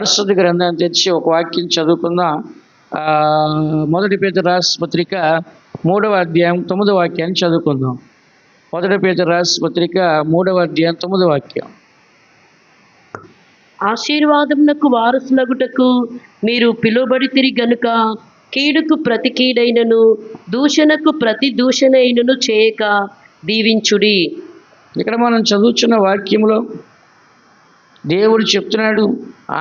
పరిశుద్ధ గ్రంథాన్ని తెచ్చి ఒక వాక్యం చదువుకుందాం. మొదటి పేతురు రాసిన పత్రిక 3వ అధ్యాయం 9వ వాక్యాన్ని చదువుకుందాం. మొదటి పేతురు రాసిన పత్రిక 3వ అధ్యాయం 9వ వాక్యం. ఆశీర్వాదమునకు వారసులగుటకు మీరు పిలువబడితిరి గనుక కీడుకు ప్రతి కీడైనను దూషణకు ప్రతి దూషణైనను చేయక దీవించుడి. ఇక్కడ మనం చదువుతున్న వాక్యంలో దేవుడు చెప్తున్నాడు,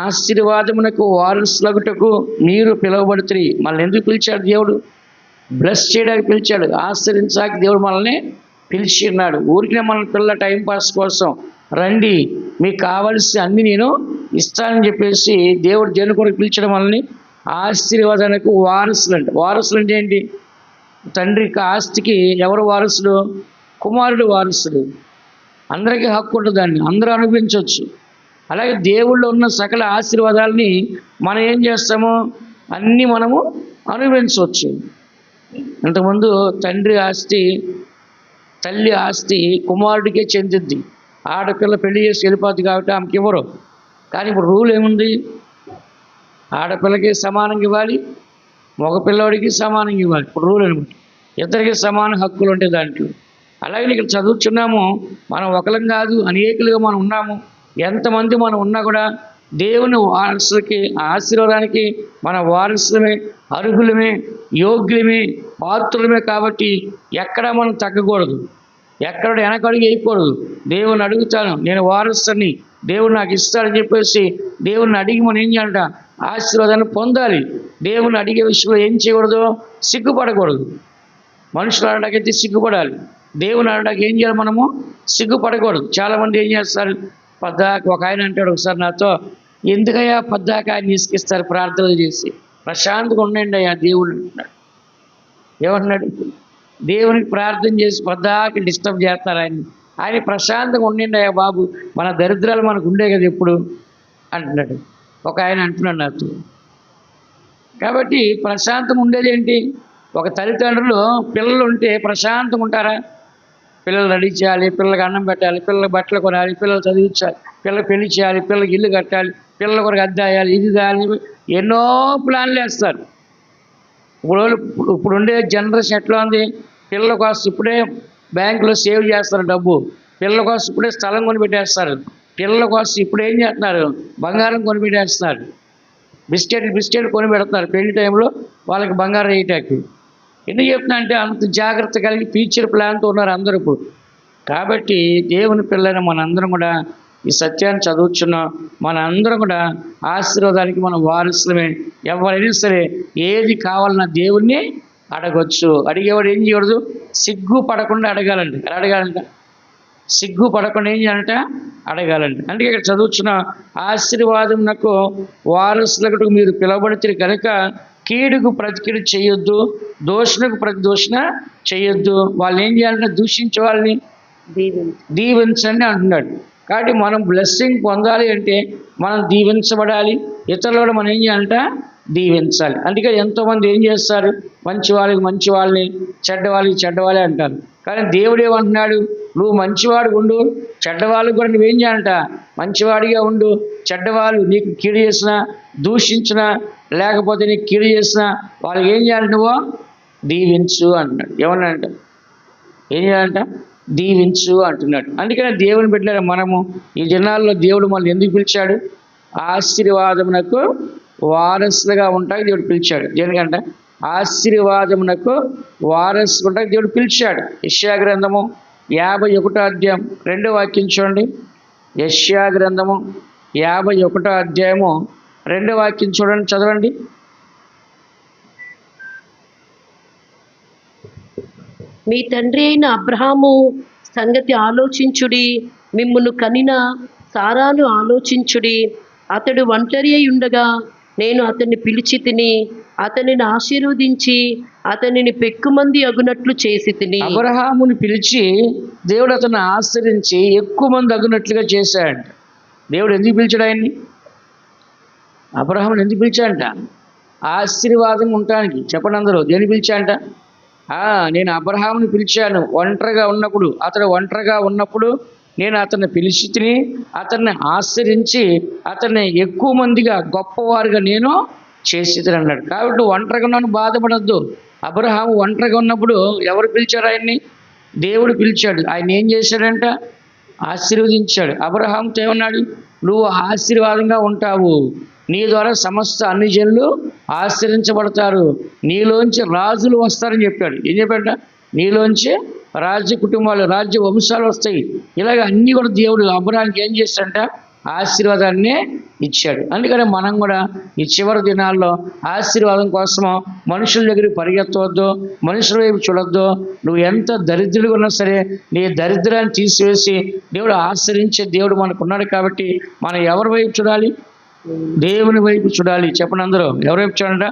ఆశీర్వాదమునకు వారసులగుటకు మీరు పిలువబడితిరి. మనల్ని ఎందుకు పిలిచాడు? దేవుడు బ్లెస్ చేయడానికి పిలిచాడు, ఆశ్రయించాక దేవుడు మనల్ని పిలిచి ఉన్నాడు. ఊరికినే మన పిల్లల టైంపాస్ కోసం రండి, మీకు కావాల్సి అన్ని నేను ఇస్తానని చెప్పేసి దేవుడు దేని కొరకు పిలిచడం మనల్ని ఆశీర్వాదానికి వారసులు అంట. వారసులు అంటే ఏంటి? తండ్రికి ఆస్తికి ఎవరు వారసుడు? కుమారుడు వారసుడు. అందరికీ హక్కు ఉంటుంది, దాన్ని అందరూ అనుభవించవచ్చు. అలాగే దేవుళ్ళు ఉన్న సకల ఆశీర్వాదాలని మనం ఏం చేస్తామో అన్నీ మనము అనుభవించవచ్చు. ఇంతకుముందు తండ్రి ఆస్తి, తల్లి ఆస్తి కుమారుడికే చెందిద్ది. ఆడపిల్ల పెళ్లి చేసి వెళ్ళిపోద్ది కాబట్టి ఆమెకి ఇవ్వరు. కానీ ఇప్పుడు రూల్ ఏముంది? ఆడపిల్లకి సమానంగా ఇవ్వాలి, మగపిల్లవాడికి సమానంగా ఇవ్వాలి. ఇప్పుడు రూల్ అనమాట. ఇద్దరికి సమాన హక్కులు ఉంటాయి దాంట్లో. అలాగే ఇక్కడ చదువుతున్నాము, మనం ఒకలం కాదు, అనేకులుగా మనం ఉన్నాము. ఎంతమంది మనం ఉన్నా కూడా దేవుని వారసులకి, ఆశీర్వాదానికి మన వారసులమే, అర్హులమే, యోగ్యులమే, పాత్రులమే. కాబట్టి ఎక్కడ మనం తగ్గకూడదు, ఎక్కడ వెనకడుగు వేయకూడదు. దేవుని అడుగుతాను, నేను వారసుని, దేవుడు నాకు ఇస్తాడని చెప్పేసి దేవుని అడిగి మనం ఏం చేయాలంట? ఆశీర్వాదాన్ని పొందాలి. దేవుని అడిగే విషయంలో ఏం చేయకూడదు? సిగ్గుపడకూడదు. మనుషులు అనడాకైతే సిగ్గుపడాలి, దేవుని అనడానికి ఏం చేయాలి? మనము సిగ్గుపడకూడదు. చాలామంది ఏం చేస్తారు? పద్దాక ఒక ఆయన అంటాడు ఒకసారి నాతో, ఎందుకయ్యా పద్దాక ఆయన తీసుకిస్తారు ప్రార్థనలు చేసి, ప్రశాంతంగా ఉండండి అయ్యా దేవుడు అంటున్నాడు. ఏమంటున్నాడు? దేవునికి ప్రార్థన చేసి పద్దాక డిస్టర్బ్ చేస్తారు ఆయన ప్రశాంతంగా ఉండండి అయ్యా బాబు, మన దరిద్రాలు మనకు ఉండే కదా ఎప్పుడు అంటున్నాడు ఒక ఆయన అంటున్నాడు నాతో. కాబట్టి ప్రశాంతం ఉండేది ఏంటి? ఒక తల్లిదండ్రులు పిల్లలు ఉంటే ప్రశాంతంగా ఉంటారా? పిల్లలు రెడీ చేయాలి, పిల్లలకు అన్నం పెట్టాలి, పిల్లలకు బట్టలు కొనాలి, పిల్లలు చదివించాలి, పిల్లలు పెళ్లి చేయాలి, పిల్లలకి ఇల్లు కట్టాలి, పిల్లల కొరకు అద్దె వేయాలి, ఇది కావాలి, ఎన్నో ప్లాన్లు వేస్తారు. ఇప్పుడు ఉండే జనరేషన్ ఎట్లా ఉంది? పిల్లల కోసం ఇప్పుడే బ్యాంకులో సేవ్ చేస్తారు డబ్బు, పిల్లల కోసం ఇప్పుడే స్థలం కొనిపెట్టేస్తారు, పిల్లల కోసం ఇప్పుడు ఏం చేస్తున్నారు? బంగారం కొనిపెట్టేస్తున్నారు, బిస్కెట్లు కొనిపెడుతున్నారు పెళ్లి టైంలో వాళ్ళకి బంగారం వేయటానికి. ఎందుకు చెప్తున్నా అంటే అంత జాగ్రత్త కలిగి ఫ్యూచర్ ప్లాన్తో ఉన్నారు అందరూ ఇప్పుడు. కాబట్టి దేవుని పిల్లైన మనందరం కూడా ఈ సత్యాన్ని చదువుతున్నాం. మన అందరం కూడా ఆశీర్వాదానికి మనం వారసులమే. ఎవరైనా సరే ఏది కావాలన్నా దేవుణ్ణి అడగొచ్చు. అడిగేవాడు ఏం చేయకూడదు? సిగ్గు పడకుండా అడగాలండి. ఎలా అడగాలంట? సిగ్గు పడకుండా ఏం చేయాలంట? అడగాలండి. అందుకే ఇక్కడ చదువుతున్న ఆశీర్వాదమునకు వారసులకు మీరు పిలువబడితే కనుక కీడుకు ప్రతి కీడు చేయొద్దు, దూషణకు ప్రతి దూషణ చేయొద్దు. వాళ్ళని ఏం చేయాలంటే దూషించే వాళ్ళని దీవించండి అంటున్నాడు. కాబట్టి మనం బ్లెస్సింగ్ పొందాలి అంటే మనం దీవించబడాలి, ఇతరులు కూడా మనం ఏం చేయాలంట? దీవించాలి. అందుకే ఎంతోమంది ఏం చేస్తారు? మంచి వాళ్ళని, చెడ్డవాళ్ళే అంటారు. కానీ దేవుడు ఏమంటున్నాడు? నువ్వు మంచివాడు ఉండు, చెడ్డవాళ్ళకు కూడా నువ్వేం చేయాలంట? మంచివాడిగా ఉండు. చెడ్డవాళ్ళు నీకు కీడు చేసినా, దూషించినా, లేకపోతే నీకు కీడు చేసినా వాళ్ళకి ఏం చేయాలి? నువ్వు దీవించు అంటున్నాడు. ఏమన్నాడంట? ఏం చేయాలంట? దీవించు అంటున్నాడు. అందుకనే దేవుని బిడ్డలారా, మనము ఈ దినాల్లో దేవుడు మనల్ని ఎందుకు పిలిచాడు? ఆశీర్వాదమునకు వారసులుగా ఉంటాకి దేవుడు పిలిచాడు. దేనికంట? ఆశీర్వాదమునకు వారసుగా ఉంటాకి దేవుడు పిలిచాడు. యెషయా గ్రంథము 51వ అధ్యాయం 2వ వాక్యం చూడండి. యెషయా గ్రంథము 51వ అధ్యాయము 2వ వాక్యం చూడండి, చదవండి. మీ తండ్రి అయిన అబ్రహాము సంగతి ఆలోచించుడి, మిమ్మును కనిన సారాను ఆలోచించుడి. అతడు ఒంటరి అయి ఉండగా నేను అతన్ని పిలిచి తిని, అతనిని ఆశీర్వదించి అతనిని పెక్కుమంది అగునట్లు చేసి తిని. అబ్రహాముని పిలిచి దేవుడు అతన్ని ఆశ్రయించి ఎక్కువ మంది అగునట్లుగా చేశాడు. దేవుడు ఎందుకు పిలిచాడు ఆయన్ని? అబ్రహాముని ఎందుకు పిలిచాడంట? ఆశీర్వాదం ఉండటానికి. చెప్పండి అందరూ, దేని పిలిచాడంట? నేను అబ్రహాముని పిలిచాను ఒంటరిగా ఉన్నప్పుడు. అతడు ఒంటరిగా ఉన్నప్పుడు నేను అతన్ని పిలిచి తిని అతన్ని ఆశ్రయించి అతన్ని ఎక్కువ మందిగా గొప్పవారుగా నేను చేసేది అన్నాడు. కాబట్టి నువ్వు ఒంటరిగా ఉన్నాను బాధపడద్దు. అబ్రహాము ఒంటరిగా ఉన్నప్పుడు ఎవరు పిలిచారు ఆయన్ని? దేవుడు పిలిచాడు. ఆయన ఏం చేశాడంట? ఆశీర్వదించాడు. అబ్రహాముతో ఏమన్నాడు? నువ్వు ఆశీర్వాదంగా ఉంటావు, నీ ద్వారా సమస్త అన్ని జనులు ఆశ్రయించబడతారు, నీలోంచి రాజులు వస్తారని చెప్పాడు. ఏం చెప్పాడ? నీలోంచి రాజ్య కుటుంబాలు, రాజ్య వంశాలు వస్తాయి. ఇలాగ అన్నీ కూడా దేవుడు అబ్రహాంకి ఏం చేశాడంట? ఆశీర్వాదాన్ని ఇచ్చాడు. అందుకని మనం కూడా ఈ చివరి దినాల్లో ఆశీర్వాదం కోసం మనుషుల దగ్గరికి పరిగెత్తవద్దు, మనుషుల వైపు చూడొద్దు. నువ్వు ఎంత దరిద్రులుగా ఉన్నా సరే నీ దరిద్రాన్ని తీసివేసి దేవుడు ఆశ్రయించే దేవుడు మనకున్నాడు. కాబట్టి మనం ఎవరి వైపు చూడాలి? దేవుని వైపు చూడాలి. చెప్పండి అందరూ, ఎవరి వైపు చూడండి?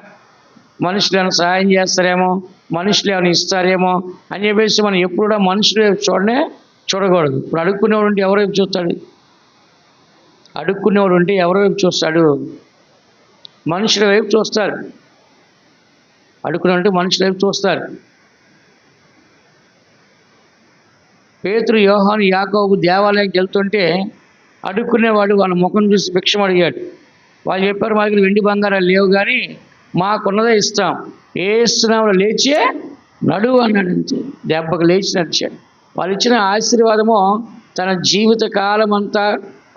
మనుషులు ఏమైనా సహాయం చేస్తారేమో, మనుషులు ఏమైనా ఇస్తారేమో అని చెప్పేసి మనం ఎప్పుడు కూడా మనుషుల వైపు చూడకూడదు. ఇప్పుడు అడుక్కునేవాడు ఉంటే ఎవరి వైపు చూస్తాడు? అడుక్కునేవాడు ఉంటే ఎవరి వైపు చూస్తాడు? మనుషుల వైపు చూస్తారు. అడుక్కునే ఉంటే మనుషుల వైపు చూస్తారు. పేతురు, యోహాను, యాకోబు దేవాలయానికి వెళ్తుంటే అడుక్కునేవాడు వాళ్ళ ముఖం చూసి భిక్షం అడిగాడు. వాళ్ళు చెప్పారు, మా దగ్గర వెండి బంగారాలు లేవు కానీ మాకున్నదే ఇస్తాం, ఏస్తున్నాము లేచే నడువు అన్నాడు. అంతే, దెబ్బకు లేచి నడిచాడు. వాళ్ళు ఇచ్చిన ఆశీర్వాదము తన జీవిత కాలం అంతా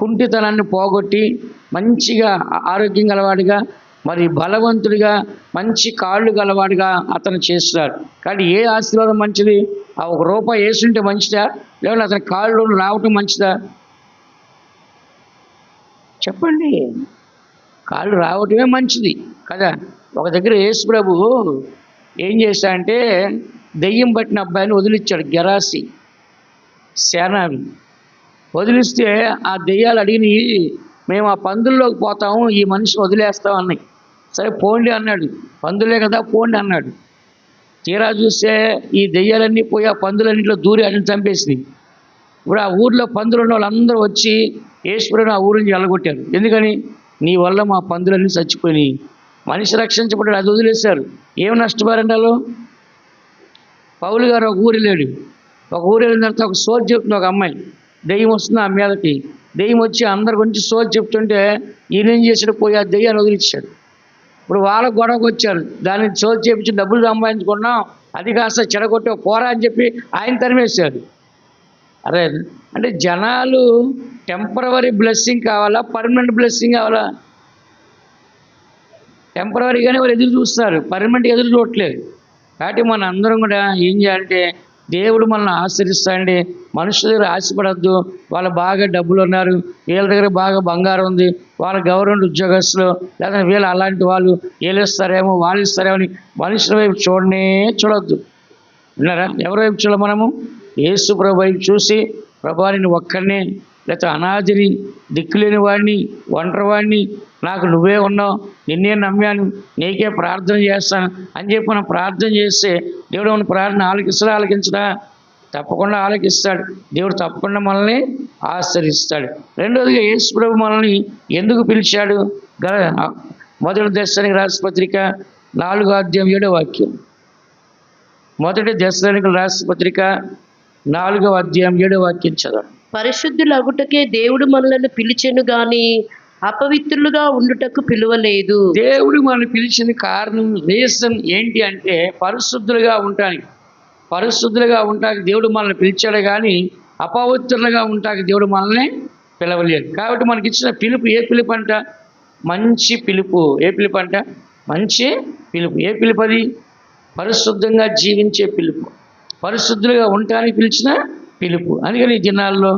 కుంటితనాన్ని పోగొట్టి మంచిగా ఆరోగ్యం గలవాడిగా, మరి బలవంతుడిగా, మంచి కాళ్ళు గలవాడిగా అతను చేస్తున్నారు. కానీ ఏ ఆశీర్వాదం మంచిది? ఆ ₹1 వేసుంటే మంచిదా, లేదంటే అతని కాళ్ళు రావటం మంచిదా? చెప్పండి. కాళ్ళు రావటమే మంచిది కదా. ఒక దగ్గర యేసు ప్రభు ఏం చేశాడంటే దెయ్యం పట్టిన అబ్బాయిని వదిలిచ్చాడు. గెరాసి సేనాని వదిలిస్తే ఆ దెయ్యాలు అడిగినాయి, మేము ఆ పందుల్లోకి పోతాము, ఈ మనిషిని వదిలేస్తాం అన్నాయి. సరే పోండి అన్నాడు. పందులే కదా పోండి అన్నాడు. తీరా చూస్తే ఈ దెయ్యాలన్నీ పోయి ఆ పందులన్నింటిలో దూరి అన్ని చంపేసినాయి. ఇప్పుడు ఆ ఊర్లో పందులు ఉన్న వాళ్ళందరూ వచ్చి యేసుప్రభుని ఆ ఊరి నుంచి వెళ్ళగొట్టారు. ఎందుకని? నీ వల్ల మా పందులన్నీ చచ్చిపోయినాయి, మనిషి రక్షించబడ్డాడు, అది వదిలేశారు. ఏం నష్టపోయారంటే వాళ్ళు? పౌలు గారు ఒక ఊరు వెళ్ళాడు. ఒక ఊరు వెళ్ళిన తర్వాత ఒక సోది చెప్తుంది ఒక అమ్మాయి, దెయ్యం వస్తుంది ఆ మీదకి. దెయ్యం వచ్చి అందరి గురించి సోది చెప్తుంటే ఈయన ఏం చేశాడు? పోయి ఆ దెయ్యాన్ని వదిలిచ్చాడు. ఇప్పుడు వాళ్ళ గొడవకు వచ్చారు, దాన్ని సోది చేపించి డబ్బులు సంపాదించుకున్నాం, అది కాస్త చెడగొట్టే పోరా అని చెప్పి ఆయన తరిమేశారు. అరే, అంటే జనాలు టెంపరవరీ బ్లెస్సింగ్ కావాలా, పర్మనెంట్ బ్లెస్సింగ్ కావాలా? టెంపరవరీగానే వాళ్ళు ఎదురు చూస్తారు, పర్మనెంట్ ఎదురు చూడట్లేదు. కాబట్టి మన అందరం కూడా ఏం చేయాలంటే దేవుడు మనల్ని ఆశ్రయిస్తాడండి. మనుషుల దగ్గర ఆశపడద్దు. వాళ్ళు బాగా డబ్బులు ఉన్నారు, వీళ్ళ దగ్గర బాగా బంగారం ఉంది, వాళ్ళ గవర్నమెంట్ ఉద్యోగస్తులు, లేదా వీళ్ళు అలాంటి వాళ్ళు, వీళ్ళు ఇస్తారేమో వాళ్ళు ఇస్తారేమో అని మనుషుల వైపు చూడొద్దు. విన్నారా? ఎవరి వైపు చూడాలి? మనము యేసు ప్రభు వైపు చూసి, ప్రభా నేను ఒక్కడిని, లేకపోతే అనాథిని, దిక్కులేని వాడిని, ఒంటరి వాడిని, నాకు నువ్వే ఉన్నావు, నిన్నే నమ్మాను, నీకే ప్రార్థన చేస్తాను అని చెప్పి మనం ప్రార్థన చేస్తే దేవుడు మన ప్రార్థన ఆలకించడా? తప్పకుండా ఆలకిస్తాడు. దేవుడు తప్పకుండా మనల్ని ఆశ్రయిస్తాడు. రెండోదిగా యేసు ప్రభు మనల్ని ఎందుకు పిలిచాడు? మొదటి దెస్సలోనికీయులకు రాసిన పత్రిక 4వ అధ్యాయం 7వ వాక్యం. మొదటి దెస్సలోనికీయులకు రాసిన పత్రిక 4వ అధ్యాయం 7వ వాక్యం చదవండి. పరిశుద్ధులగుటకే దేవుడు మనలను పిలిచెను గాని అపవిత్రులుగా ఉండుటకు పిలువలేదు. దేవుడు మనల్ని పిలిచిన కారణం, రీజన్ ఏంటి అంటే పరిశుద్ధులుగా ఉంటానికి దేవుడు మనల్ని పిలిచాడు కానీ అపవిత్రులుగా ఉంటానికి దేవుడు మనల్ని పిలవలేదు. కాబట్టి మనకి ఇచ్చిన పిలుపు ఏ పిలుపు అంట? మంచి పిలుపు. ఏ పిలుపు అంట? మంచి పిలుపు. ఏ పిలుపు అది? పరిశుద్ధంగా జీవించే పిలుపు, పరిశుద్ధులుగా ఉండటానికి పిలిచిన పిలుపు. అందుకని ఈ దినాల్లో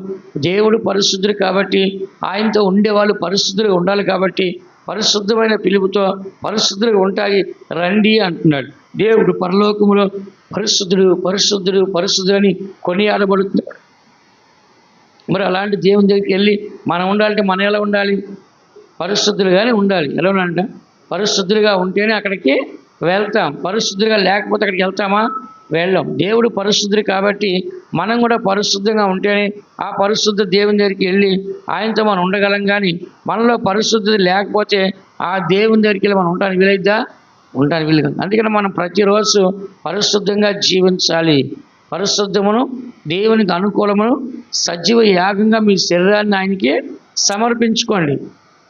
దేవుడు పరిశుద్ధుడు కాబట్టి ఆయనతో ఉండేవాళ్ళు పరిశుద్ధులుగా ఉండాలి. కాబట్టి పరిశుద్ధమైన పిలుపుతో పరిశుద్ధులుగా ఉంటాయి రండి అంటున్నాడు. దేవుడు పరలోకములో పరిశుద్ధుడు అని కొనియాడబడుతున్నాడు. మరి అలాంటి దేవుని దగ్గరికి వెళ్ళి మనం ఉండాలంటే మనం ఎలా ఉండాలి? పరిశుద్ధులుగానే ఉండాలి. ఎలా ఉండాలంట? పరిశుద్ధులుగా ఉంటేనే అక్కడికి వెళ్తాం. పరిశుద్ధులుగా లేకపోతే అక్కడికి వెళ్తామా? వెళ్ళాం. దేవుడు పరిశుద్ధుడు కాబట్టి మనం కూడా పరిశుద్ధంగా ఉంటేనే ఆ పరిశుద్ధ దేవుని దగ్గరికి వెళ్ళి ఆయనతో మనం ఉండగలం. కానీ మనలో పరిశుద్ధత లేకపోతే ఆ దేవుని దగ్గరికి వెళ్ళి మనం ఉండడానికి వీలైద్దా? ఉండడానికి వీలు కాదు. అందుకని మనం ప్రతిరోజు పరిశుద్ధంగా జీవించాలి. పరిశుద్ధమును దేవునికి అనుకూలమును సజీవ యాగంగా మీ శరీరాన్ని ఆయనకి సమర్పించుకోండి.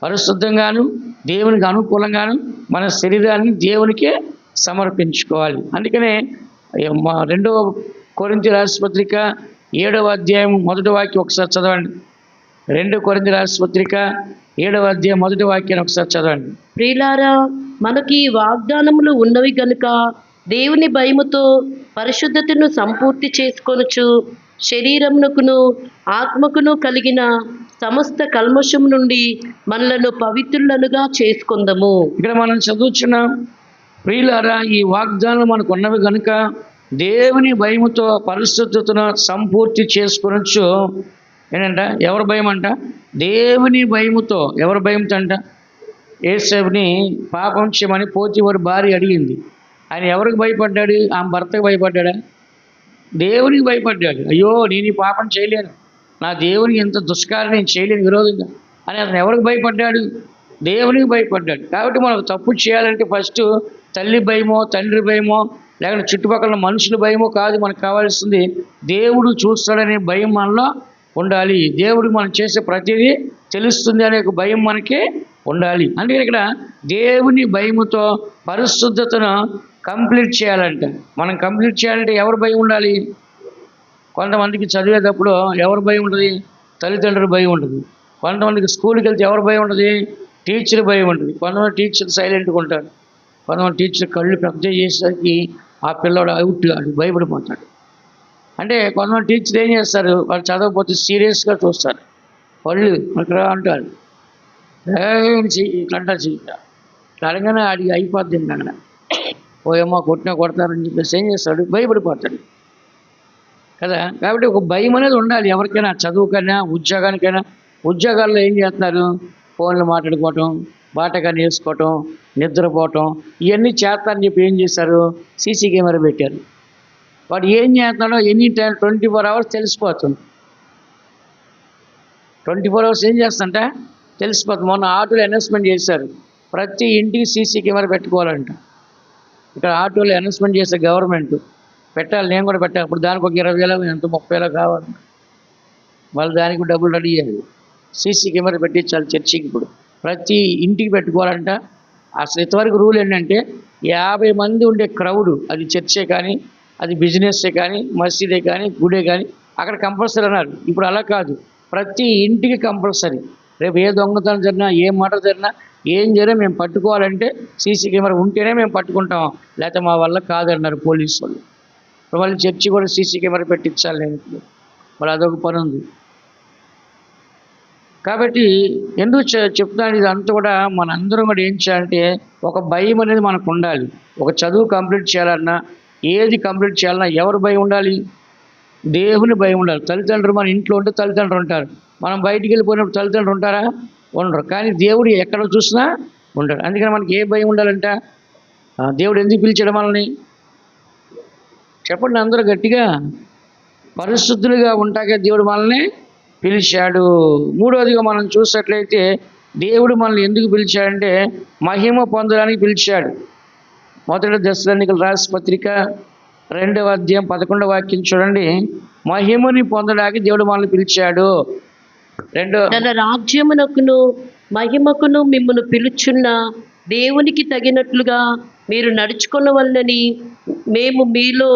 పరిశుద్ధంగాను దేవునికి అనుకూలంగాను మన శరీరాన్ని దేవునికే సమర్పించుకోవాలి. అందుకనే 2 కొరింథీ రాసిన పత్రిక 7వ అధ్యాయం 1వ వాక్యం ఒకసారి చదవండి. 2 కొరింథీ రాసిన పత్రిక 7వ అధ్యాయం 1వ వాక్యాన్ని ఒకసారి చదవండి. ప్రియులారా, మనకి ఈ వాగ్దానములు ఉన్నవి గనుక దేవుని భయముతో పరిశుద్ధతను సంపూర్తి చేసుకొనుచు శరీరమునకును ఆత్మకును కలిగిన సమస్త కల్మషం నుండి మనలను పవిత్రులనుగా చేసుకొందము. ఇక్కడ మనం చదువుచున్నాం, ప్రియులారా ఈ వాగ్దానాలు మనకు ఉన్నవి కనుక దేవుని భయముతో పరిశుద్ధతను సంపూర్తి చేసుకొనొచ్చు. ఏంటంట? ఎవరి భయం అంట? దేవుని భయముతో. ఎవరి భయంతో అంట? యేసేపుని పాపం చేయమని పోతీఫరు భార్య అడిగింది. ఆయన ఎవరికి భయపడ్డాడు? ఆమె భర్తకు భయపడ్డాడా? దేవునికి భయపడ్డాడు. అయ్యో నేను ఈ పాపం చేయలేను, నా దేవునికి ఎంత దుష్కారం నేను చేయలేను విరోధంగా అని అతను ఎవరికి భయపడ్డాడు? దేవునికి భయపడ్డాడు. కాబట్టి మనం తప్పు చేయాలంటే ఫస్ట్ తల్లి భయమో తండ్రి భయమో లేకపోతే చుట్టుపక్కల మనుషుల భయమో కాదు. మనకు కావాల్సింది దేవుడు చూస్తాడనే భయం మనలో ఉండాలి. దేవుడు మనం చేసే ప్రతిదీ తెలుస్తుంది అనే ఒక భయం మనకి ఉండాలి. అందుకని ఇక్కడ దేవుని భయముతో పరిశుద్ధతను కంప్లీట్ చేయాలంట. మనం కంప్లీట్ చేయాలంటే ఎవరు భయం ఉండాలి? కొంతమందికి చదివేటప్పుడు ఎవరు భయం ఉంటుంది? తల్లిదండ్రుల భయం ఉంటుంది. కొంతమందికి స్కూల్కి వెళ్తే ఎవరు భయం ఉంటుంది? టీచర్ భయం ఉంటుంది. కొంతమంది టీచర్ సైలెంట్గా ఉంటాడు. కొంతమంది టీచర్ కళ్ళు పెద్ద చేసేసరికి ఆ పిల్లవాడు అవుట్ కాడు, భయపడిపోతాడు. అంటే కొంతమంది టీచర్ ఏం చేస్తారు? వాళ్ళు చదవకపోతే సీరియస్గా చూస్తారు. వాళ్ళు అక్కడ అంటారు ఇట్లా అంటారు, ఇట్లా అడగానే అడిగి అయిపోద్ది. అక్కడ పోయేమో కొట్టినా కొడతారని చెప్పేసి ఏం చేస్తాడు? భయపడిపోతాడు కదా. కాబట్టి ఒక భయం అనేది ఉండాలి ఎవరికైనా, చదువుకైనా ఉద్యోగానికైనా. ఉద్యోగాల్లో ఏం చేస్తున్నారు? ఫోన్లు మాట్లాడుకోవటం, బాటకాన్ని వేసుకోవటం, నిద్రపోవటం, ఇవన్నీ చేస్తారని చెప్పి ఏం చేశారు? సీసీ కెమెరా పెట్టారు. వాడు ఏం చేస్తున్నాడో ఎనీ టైం 24 hours తెలిసిపోతుంది. 24 hours ఏం చేస్తుంటే తెలిసిపోతుంది. మొన్న ఆటోలో అనౌన్స్మెంట్ చేశారు, ప్రతి ఇంటికి సీసీ కెమెరా పెట్టుకోవాలంట. ఇక్కడ ఆటోలో అనౌన్స్మెంట్ చేసే గవర్నమెంట్ పెట్టాలి, నేను కూడా పెట్టాలి. అప్పుడు దానికి ఒక 20,000 ఎంత 30,000 కావాలి. వాళ్ళు దానికి డబ్బులు రెడీ చేయాలి. సీసీ కెమెరా పెట్టించాలి చర్చికి. ఇప్పుడు ప్రతి ఇంటికి పెట్టుకోవాలంట. అసలు ఇంతవరకు రూల్ ఏంటంటే 50 మంది ఉండే క్రౌడ్, అది చర్చే కానీ అది బిజినెస్సే కానీ మసీదే కానీ గుడే కానీ అక్కడ కంపల్సరీ అన్నారు. ఇప్పుడు అలా కాదు, ప్రతి ఇంటికి కంపల్సరీ. రేపు ఏ దొంగతనం జరిగినా ఏ మర్డర్ జరిగినా ఏం జరిగినా మేము పట్టుకోవాలంటే సీసీ కెమెరా ఉంటేనే మేము పట్టుకుంటాం, లేకపోతే మా వల్ల కాదన్నారు పోలీసు వాళ్ళు. ఇప్పుడు వాళ్ళు చర్చి కూడా సీసీ కెమెరా పెట్టించాలి. నేను వాళ్ళు అదొక పని ఉంది. కాబట్టి ఎందుకు చెప్తాను ఇదంతా కూడా మనందరం కూడా ఏం చేయాలంటే ఒక భయం అనేది మనకు ఉండాలి. ఒక చదువు కంప్లీట్ చేయాలన్నా ఏది కంప్లీట్ చేయాలన్నా ఎవరు భయం ఉండాలి? దేవుని భయం ఉండాలి. తల్లిదండ్రులు మన ఇంట్లో ఉంటే తల్లిదండ్రులు ఉంటారు, మనం బయటికి వెళ్ళిపోయినప్పుడు తల్లిదండ్రులు ఉంటారా? ఉండరు. కానీ దేవుడు ఎక్కడ చూసినా ఉంటాడు. అందుకని మనకి ఏ భయం ఉండాలంట? దేవుడు ఎందుకు పిలిచాడు మనల్ని? చెప్పండి అందరూ గట్టిగా. పరిశుద్ధులుగా ఉంటాకే దేవుడు మనల్ని పిలిచాడు. మూడవదిగా మనం చూసినట్లయితే దేవుడు మనల్ని ఎందుకు పిలిచాడంటే మహిమ పొందడానికి పిలిచాడు. 1 దశలోనికలు రాసిన పత్రిక 2వ అధ్యాయం 11వ వాక్యం చూడండి. మహిమని పొందడానికి దేవుడు మనల్ని పిలిచాడు. తన రాజ్యమునకును మహిమకును మిమ్మల్ని పిలుచున్న దేవునికి తగినట్లుగా మీరు నడుచుకొనవలెనని మేము మీలో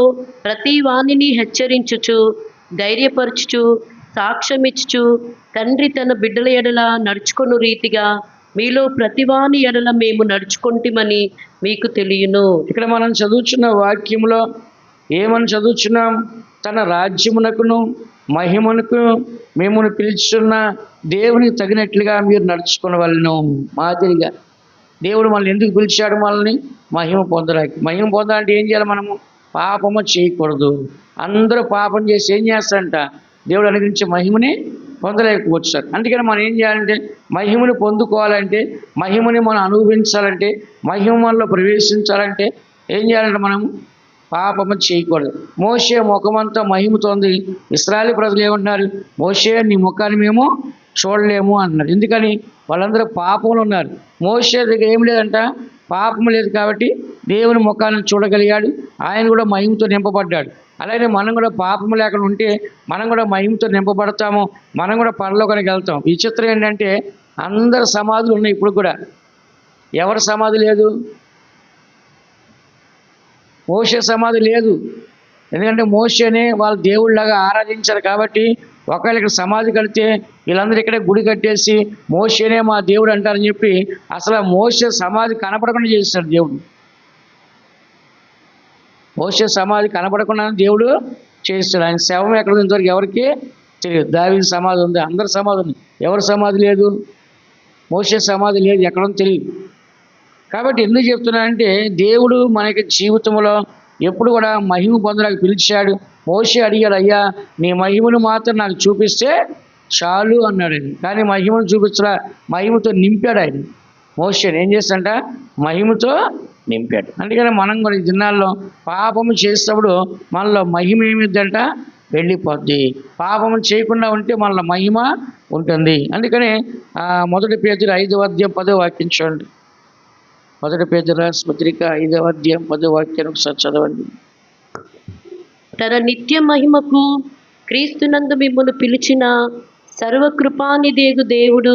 ప్రతి వానిని హెచ్చరించుచు ధైర్యపరచుచు సాక్ష్యమిచ్చుచు తండ్రి తన బిడ్డల ఎడల నడుచుకొను రీతిగా మీలో ప్రతివాని ఎడల మేము నడుచుకుంటామని మీకు తెలియను. ఇక్కడ మనం చదువుచున్న వాక్యంలో ఏమని చదువుచున్నాం? తన రాజ్యమునకును మహిమనుకు మిమ్మల్ని పిలుచున్న దేవునికి తగినట్లుగా మీరు నడుచుకునవలెను. మాదిరిగా దేవుడు మనల్ని ఎందుకు పిలిచాడు? మనల్ని మహిమ పొందడానికి. మహిమ పొందాలంటే ఏం చేయాలి? మనము పాపము చేయకూడదు. అందరూ పాపం చేసి ఏం చేస్తారంట? దేవుడు అనుగ్రహించే మహిమని పొందలేకపోవచ్చు సార్. అందుకని మనం ఏం చేయాలంటే మహిమని పొందుకోవాలంటే, మహిమని మనం అనుభవించాలంటే, మహిమలో ప్రవేశించాలంటే ఏం చేయాలంటే మనం పాపము చేయకూడదు. మోషే ముఖమంతా మహిమతోంది. ఇశ్రాయేలు ప్రజలు ఏమంటున్నారు? మోషే నీ ముఖాన్ని మేము చూడలేము అన్నారు. ఎందుకని? వాళ్ళందరూ పాపంలో ఉన్నారు. మోషే దగ్గర ఏం లేదంట, పాపం లేదు కాబట్టి దేవుని ముఖాన్ని చూడగలిగాడు. ఆయన కూడా మహిమతో నింపబడ్డాడు. అలాగే మనం కూడా పాపం లేకుండా ఉంటే మనం కూడా మహిమతో నింపబడతాము, మనం కూడా పరలోకానికి వెళ్తాం. విచిత్రం ఏంటంటే అందరి సమాధులు ఉన్నాయి ఇప్పుడు కూడా, ఎవరి సమాధి లేదు? మోషే సమాధి లేదు. ఎందుకంటే మోషేనే వాళ్ళు దేవుళ్ళలాగా ఆరాధించారు కాబట్టి, ఒకవేళ ఇక్కడ సమాధి కడితే వీళ్ళందరూ ఇక్కడే గుడి కట్టేసి మోషేనే మా దేవుడు అంటారని చెప్పి అసలు మోషే సమాధి కనపడకుండా చేస్తాడు దేవుడు. మోషే సమాధి కనపడకుండా దేవుడు చేస్తాడు. ఆయన శవం ఎక్కడ ఉంది ఇంతవరకు ఎవరికి తెలియదు. దావీదు సమాధి ఉంది, అందరి సమాధి ఉంది, ఎవరి సమాధి లేదు? మోషే సమాధి లేదు, ఎక్కడో తెలియదు. కాబట్టి ఎందుకు చెప్తున్నానంటే దేవుడు మనకి జీవితంలో ఎప్పుడు కూడా మహిమ పొందడానికి పిలిచాడు. మోషే అడిగాడు, అయ్యా నీ మహిమను మాత్రం నాకు చూపిస్తే చాలు అన్నాడు ఆయన. కానీ మహిమను చూపించలా, మహిమతో నింపాడు ఆయన. మోషేని ఏం చేస్తాడంట? మహిమతో నింపాడు. అందుకని మనం కూడా ఈ దినాల్లో పాపము చేసేటప్పుడు మనలో మహిమ ఏమిద్దంట? వెళ్ళిపోద్ది. పాపము చేయకుండా ఉంటే మనలో మహిమ ఉంటుంది. అందుకని 1 పేతురు 5వ అధ్యాయం 10వ వాక్యం చూడండి. 1 పేతురు రాసిన పత్రిక 5వ అధ్యాయం 10వ వాక్యాన్ని ఒకసారి చదవండి. తన నిత్య మహిమకు క్రీస్తునందు మిమ్మల్ని పిలిచిన సర్వకృపానిదేగు దేవుడు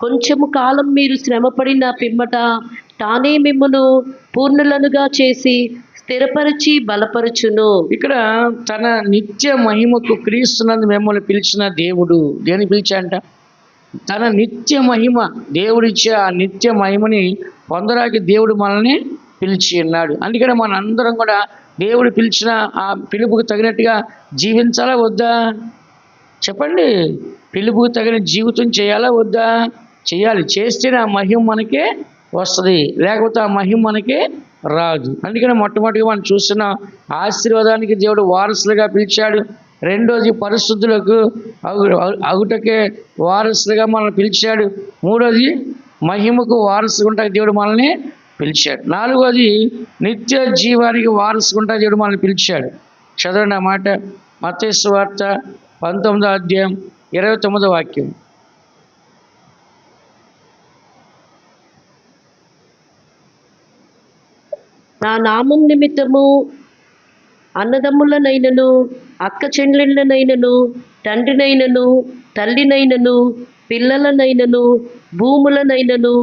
కొంచెము కాలం మీరు శ్రమపడిన పిమ్మట తానే మిమ్మను పూర్ణులనుగా చేసి స్థిరపరిచి బలపరచును. ఇక్కడ తన నిత్య మహిమకు క్రీస్తునందు మిమ్మల్ని పిలిచిన దేవుడు దేని పిలిచాంట? తన నిత్య మహిమ, దేవుడిచ్చే ఆ నిత్య మహిమని పొందడానికి దేవుడు మనల్ని పిలిచి ఉన్నాడు. అందుకని మన అందరం కూడా దేవుడు పిలిచిన ఆ పిలుపుకు తగినట్టుగా జీవించాలా వద్దా? చెప్పండి. పిలుపుకు తగిన జీవితం చేయాలా వద్దా? చేయాలి. చేస్తేనే ఆ మహిమ మనకే వస్తుంది, లేకపోతే ఆ మహిమ మనకే రాదు. అందుకని మొట్టమొదటిగా మనం చూస్తున్న ఆశీర్వాదానికి దేవుడు వారసులుగా పిలిచాడు. రెండోది పరిశుద్ధులకు అగుటకే వారసులుగా మనల్ని పిలిచాడు. మూడోది మహిమకు వారసుకుంటా దేవుడు మనల్ని పిలిచాడు. నాలుగోది నిత్య జీవానికి వారసుకుంటా దేవుడు మనల్ని పిలిచాడు. చదవండి ఆ మాట. మత్తయి సువార్త 19వ అధ్యాయం 29వ వాక్యం. నా నామం నిమిత్తము అన్నదమ్ములనైనను అక్క చెల్లెళ్ళనైనను తండ్రినైనను తల్లినైనను పిల్లలనైనను భూములనైనను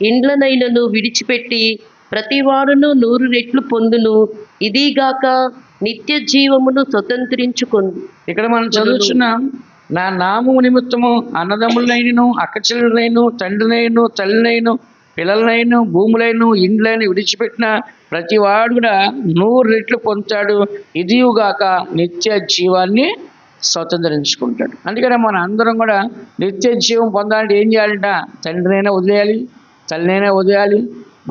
ఇండ్లనైనను విడిచిపెట్టి ప్రతివాడును 100 రెట్లు పొందును, ఇదిగాక నిత్య జీవమును స్వతంత్రించుకొందు. ఇక్కడ మనం చదువుతున్నాం, నా నామము నిమిత్తము అన్నదమ్ములైనను అక్క చెల్లెలైను తండ్రినైను తల్లినైను పిల్లలనైను భూములైన ఇండ్లైన విడిచిపెట్టిన ప్రతి వాడు కూడా 100 రెట్లు పొందుతాడు, ఇదియుగాక నిత్య జీవాన్ని స్వతంత్రించుకుంటాడు. అందుకని మన అందరం కూడా నిత్య జీవం పొందాలంటే ఏం చేయాలంట? తండ్రినైనా వదిలేయాలి, తల్లినైనా వదిలేయాలి,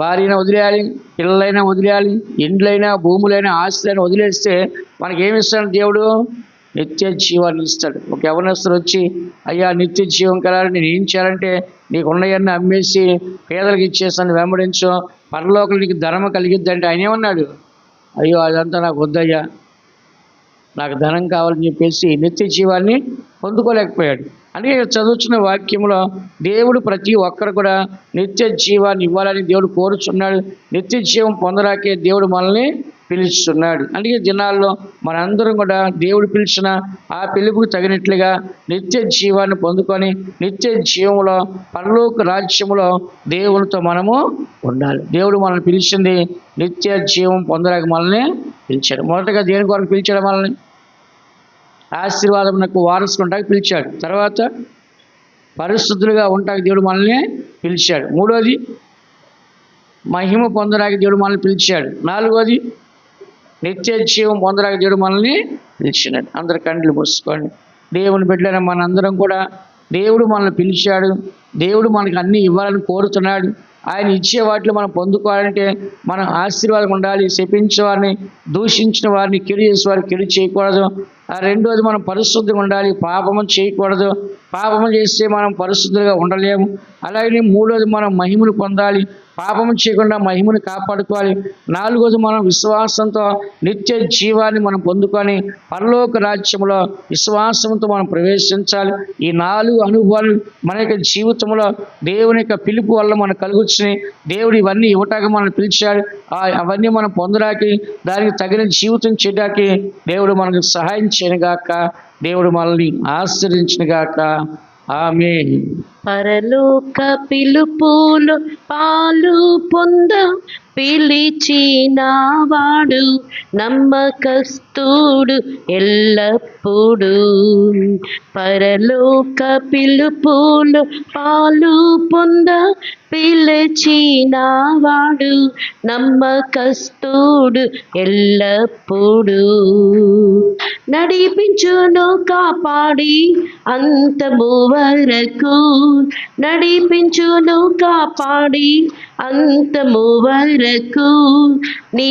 భార్యను వదిలేయాలి, పిల్లలైనా వదిలేయాలి, ఇండ్లైనా భూములైనా ఆస్తులైనా వదిలేస్తే మనకి ఏమి ఇస్తాడు దేవుడు? నిత్య జీవాన్ని ఇస్తాడు. ఒక యవనస్తుడు వచ్చి, అయ్యా నిత్య జీవం కలాలని నేను ఏం చేయాలంటే, నీకు ఉన్నవన్నీ అమ్మేసి పేదలకు ఇచ్చేస్తాను, వెంబడించు, పరలోకలు నీకు ధర్మ కలిగిద్దంటే ఆయన ఏమన్నాడు? అయ్యో అదంతా నాకు వద్దయ్యా, నాకు ధనం కావాలని చెప్పేసి నిత్య జీవాన్ని పొందుకోలేకపోయాడు. అందుకే చదువుతున్న వాక్యంలో దేవుడు ప్రతి ఒక్కరు కూడా నిత్య జీవాన్ని ఇవ్వాలని దేవుడు కోరుచున్నాడు. నిత్య జీవం పొందడాకే దేవుడు మనల్ని పిలుస్తున్నాడు. అందుకే దినాల్లో మనందరం కూడా దేవుడు పిలిచిన ఆ పిలుపుకు తగినట్లుగా నిత్య జీవాన్ని పొందుకొని నిత్య జీవంలో పరలోక రాజ్యములో దేవునితో మనము ఉండాలి. దేవుడు మనల్ని పిలిచింది నిత్య జీవం పొందడానికి మనల్ని పిలిచాడు. మొదటగా దేని కొరకు పిలిచాడు? మనల్ని ఆశీర్వాదమునకు వారసుకుంటానికి పిలిచాడు. తర్వాత పరిశుద్ధులుగా ఉంటానికి దేవుడు మనల్ని పిలిచాడు. మూడోది మహిమ పొందడానికి దేవుడు మనల్ని పిలిచాడు. నాలుగోది నిత్య జీవం పొందడానికి దేవుడు మనల్ని పిలిచినాడు. అందరు కండ్లు మూసుకోండి. దేవుని బిడ్డలైన మనందరం కూడా దేవుడు మనల్ని పిలిచాడు. దేవుడు మనకు అన్నీ ఇవ్వాలని కోరుతున్నాడు. ఆయన ఇచ్చే వాటిలో మనం పొందుకోవాలంటే మనం ఆశీర్వాదం ఉండాలి. శపించిన వారిని, దూషించిన వారిని, కిడి చేసే వారిని కిడి చేయకూడదు. రెండోది మనం పరిశుద్ధంగా ఉండాలి, పాపము చేయకూడదు. పాపము చేస్తే మనం పరిశుద్ధులుగా ఉండలేము. అలాగే మూడోది మనం మహిమను పొందాలి, పాపము చేయకుండా మహిమను కాపాడుకోవాలి. నాలుగోది మనం విశ్వాసంతో నిత్య జీవాన్ని మనం పొందుకొని పరలోక రాజ్యంలో విశ్వాసంతో మనం ప్రవేశించాలి. ఈ 4 అనుభవాలు మన యొక్క జీవితంలో దేవుని యొక్క పిలుపు వల్ల మనకు కలుగుతున్నాయి. దేవుడు ఇవన్నీ ఇవ్వటానికి మనం పిలిచాడు. అవన్నీ మనం పొందడానికి, దానికి తగిన జీవితం చేయడానికి దేవుడు మనకు సహాయం చేయనుగాక. దేవుడు మనల్ని ఆశీర్వదించునుగాక. ఆమేన్. పరలోక పిలుపులు పాలు పొంద పిలిచినవాడు నమ్మకస్తుడు ఎల్లప్పుడూ. పరలోక పిలుపులు పాలు పొంద పిలిచినవాడు నమ్మకస్తుడు ఎల్లప్పుడూ. నడిపించును కాపాడి అంతము వరకు, నడిపించును కాపాడి అంతము వరకు నీ